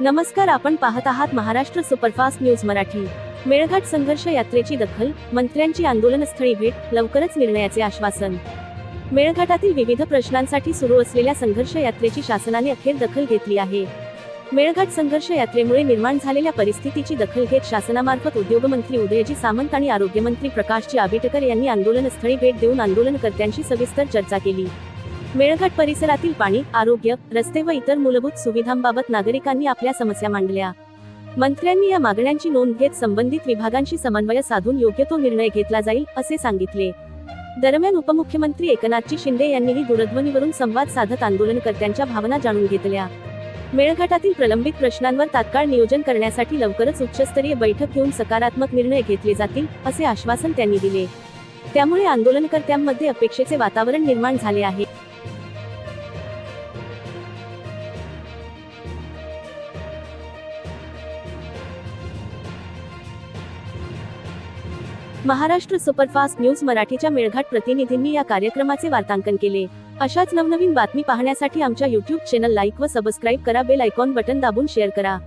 नमस्कार, आपण पाहत आहात महाराष्ट्र सुपरफास्ट न्यूज मराठी। मेळघाट संघर्ष यात्रेची दखल, मंत्र्यांची आंदोलनस्थळी भेट, लवकरच निर्णयाचे आश्वासन। मेळघाटातील विविध प्रश्नांसाठी सुरू असलेल्या संघर्ष यात्रेची शासनाने अखेर दखल घेतली आहे। मेळघाट संघर्ष यात्रेमुळे निर्माण झालेल्या परिस्थितीची दखल घेत शासनामार्फत उद्योगमंत्री उदयजी सामंत आणि आरोग्यमंत्री प्रकाशजी आबिटकर यांनी आंदोलनस्थळी भेट देऊन आंदोलनकर्त्यांशी सविस्तर चर्चा केली। मेळघाट परिसरातील पाणी, आरोग्य, रस्ते व इतर मूलभूत सुविधांबाबत नागरिकांनी आपल्या समस्या मांडल्या। मंत्र्यांनी या मागण्यांची नोंद घेत संबंधित विभागांशी समन्वय साधून योग्य तो निर्णय घेतला जाईल असे सांगितले। दरम्यान उपमुख्यमंत्री एकनाथजी शिंदे यांनीही दूरध्वनीवरून संवाद साधत आंदोलनकर्त्यांच्या भावना जाणून घेतल्या। मेळघाटातील प्रलंबित प्रश्नांवर तात्काळ नियोजन करण्यासाठी लवकरच उच्चस्तरीय बैठक घेऊन सकारात्मक निर्णय घेतले जातील असे आश्वासन त्यांनी दिले। त्यामुळे आंदोलनकर्त्यांमध्ये अपेक्षेचे वातावरण निर्माण झाले आहे। महाराष्ट्र सुपरफास्ट न्यूज मराठीच्या मेळघाट प्रतिनिधींनी या कार्यक्रमाचे वार्तांकन केले। अशाच नवनवीन बातमी पाहण्यासाठी आमच्या YouTube चॅनल लाईक व सबस्क्राईब करा, बेल आयकॉन बटन दाबून शेअर करा।